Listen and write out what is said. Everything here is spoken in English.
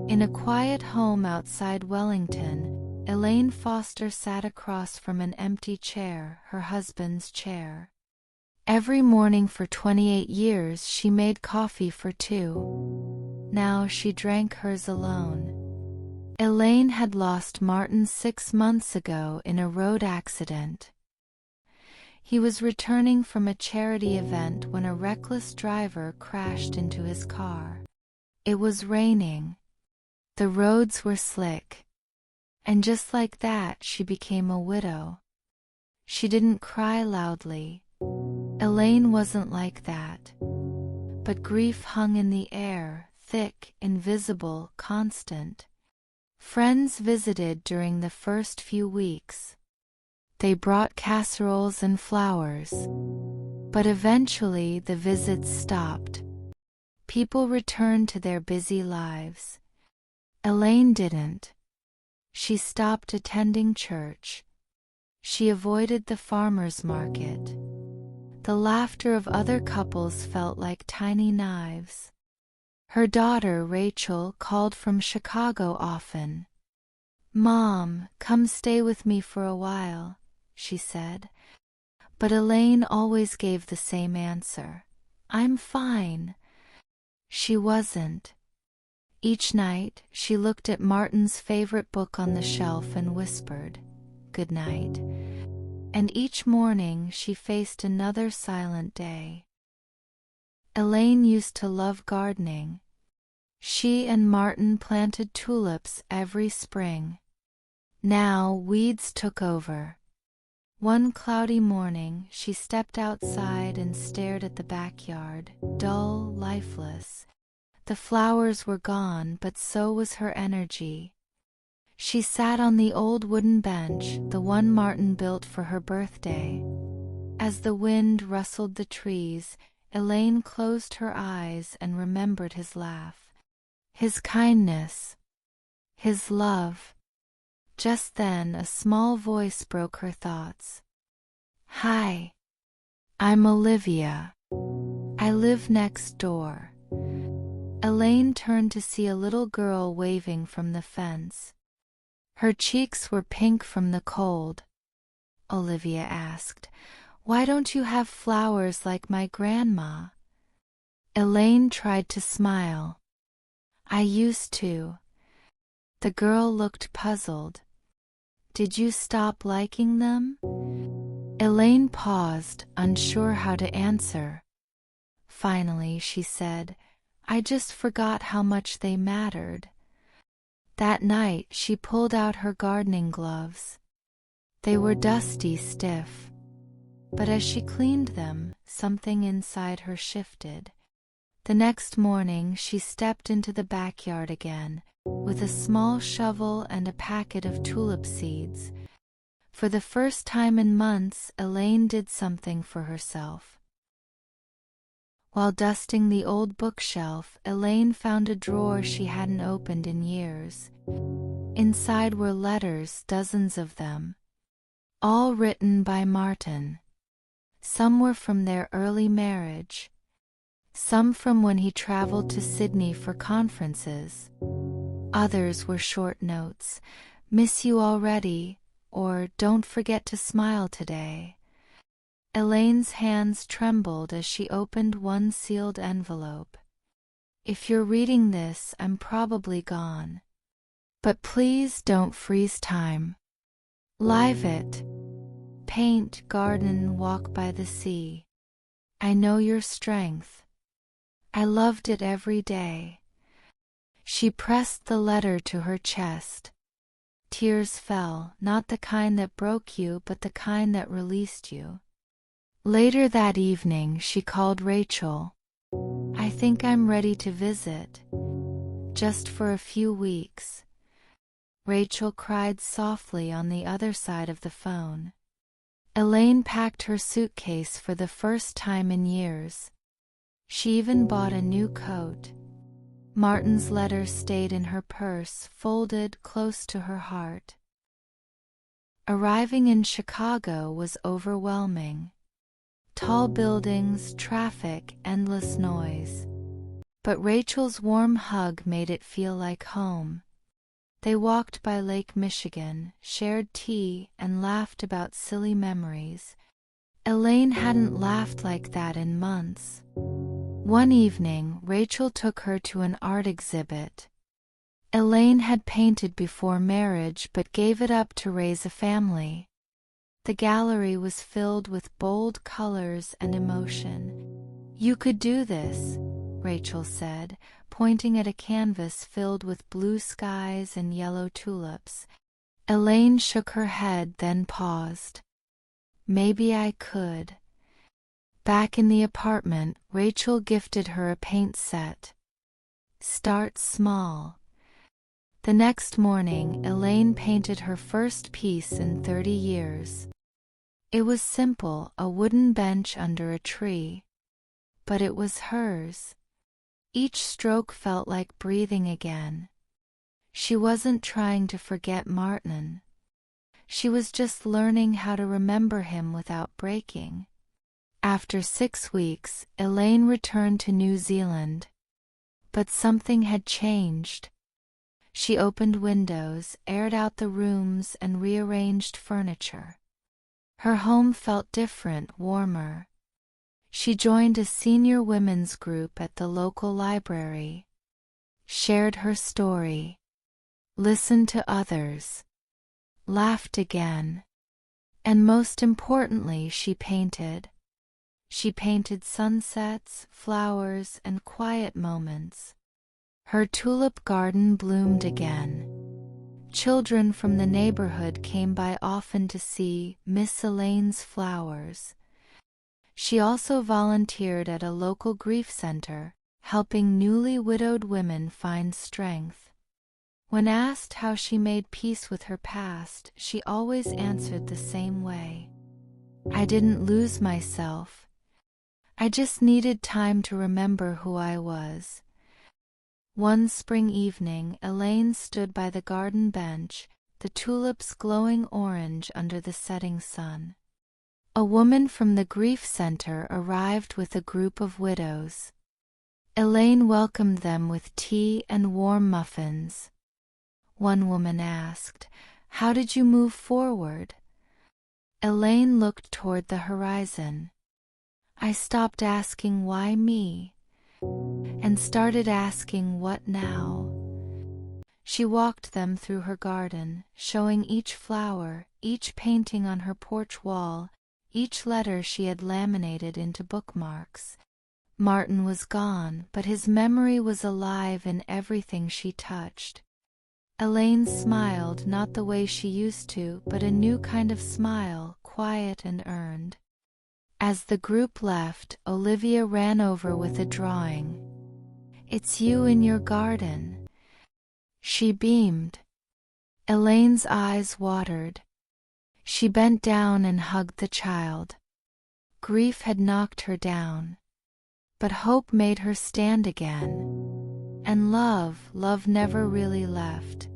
In a quiet home outside Wellington, Elaine Foster sat across from an empty chair, her husband's chair. Every morning for 28 years she made coffee for two. Now she drank hers alone. Elaine had lost Martin 6 months ago in a road accident. He was returning from a charity event when a reckless driver crashed into his car. It was raining. The roads were slick. And just like that, she became a widow. She didn't cry loudly. Elaine wasn't like that. But grief hung in the air, thick, invisible, constant. Friends visited during the first few weeks. They brought casseroles and flowers. But eventually the visits stopped. People returned to their busy lives. Elaine didn't. She stopped attending church. She avoided the farmer's market. The laughter of other couples felt like tiny knives. Her daughter, Rachel, called from Chicago often. "Mom, come stay with me for a while," she said. But Elaine always gave the same answer. "I'm fine." She wasn't. Each night, she looked at Martin's favorite book on the shelf and whispered, "Good night." And each morning she faced another silent day. Elaine used to love gardening. She and Martin planted tulips every spring. Now weeds took over. One cloudy morning, she stepped outside and stared at the backyard, dull, lifeless. The flowers were gone, but so was her energy. She sat on the old wooden bench, the one Martin built for her birthday. As the wind rustled the trees, Elaine closed her eyes and remembered his laugh, his kindness, his love. Just then a small voice broke her thoughts. "Hi, I'm Olivia. I live next door." Elaine turned to see a little girl waving from the fence. Her cheeks were pink from the cold. Olivia asked, "Why don't you have flowers like my grandma?" Elaine tried to smile. "I used to." The girl looked puzzled. "Did you stop liking them?" Elaine paused, unsure how to answer. Finally, she said, "I just forgot how much they mattered." That night, she pulled out her gardening gloves. They were dusty, stiff. But as she cleaned them, something inside her shifted. The next morning, she stepped into the backyard again, with a small shovel and a packet of tulip seeds. For the first time in months, Elaine did something for herself. While dusting the old bookshelf, Elaine found a drawer she hadn't opened in years. Inside were letters, dozens of them, all written by Martin. Some were from their early marriage, some from when he traveled to Sydney for conferences. Others were short notes, "Miss you already," or "Don't forget to smile today." Elaine's hands trembled as she opened one sealed envelope. "If you're reading this, I'm probably gone. But please don't freeze time. Live it. Paint, garden, walk by the sea. I know your strength. I loved it every day." She pressed the letter to her chest. Tears fell, not the kind that broke you, but the kind that released you. Later that evening, she called Rachel. "I think I'm ready to visit. Just for a few weeks." Rachel cried softly on the other side of the phone. Elaine packed her suitcase for the first time in years. She even bought a new coat. Martin's letter stayed in her purse, folded close to her heart. Arriving in Chicago was overwhelming. Tall buildings, traffic, endless noise. but Rachel's warm hug made it feel like home. They walked by Lake Michigan, shared tea, and laughed about silly memories. Elaine hadn't laughed like that in months. One evening, Rachel took her to an art exhibit. Elaine had painted before marriage but gave it up to raise a family. The gallery was filled with bold colors and emotion. "You could do this," Rachel said, pointing at a canvas filled with blue skies and yellow tulips. Elaine shook her head, then paused. "Maybe I could." Back in the apartment, Rachel gifted her a paint set. "Start small." The next morning, Elaine painted her first piece in 30 years. It was simple, a wooden bench under a tree. But it was hers. Each stroke felt like breathing again. She wasn't trying to forget Martin. She was just learning how to remember him without breaking. After 6 weeks, Elaine returned to New Zealand. But something had changed. She opened windows, aired out the rooms, and rearranged furniture. Her home felt different, warmer. She joined a senior women's group at the local library, shared her story, listened to others, laughed again, and most importantly, she painted. She painted sunsets, flowers, and quiet moments. Her tulip garden bloomed again. Children from the neighborhood came by often to see Miss Elaine's flowers. She also volunteered at a local grief center, helping newly widowed women find strength. When asked how she made peace with her past, she always answered the same way. "I didn't lose myself. I just needed time to remember who I was." One spring evening, Elaine stood by the garden bench, the tulips glowing orange under the setting sun. A woman from the grief center arrived with a group of widows. Elaine welcomed them with tea and warm muffins. One woman asked, "How did you move forward?" Elaine looked toward the horizon. "I stopped asking why me, and started asking what now." She walked them through her garden, showing each flower, each painting on her porch wall, each letter she had laminated into bookmarks. Martin was gone, but his memory was alive in everything she touched. Elaine smiled, not the way she used to, but a new kind of smile, quiet and earned. As the group left, Olivia ran over with a drawing. "It's you in your garden." She beamed. Elaine's eyes watered. She bent down and hugged the child. Grief had knocked her down, but hope made her stand again. And love never really left.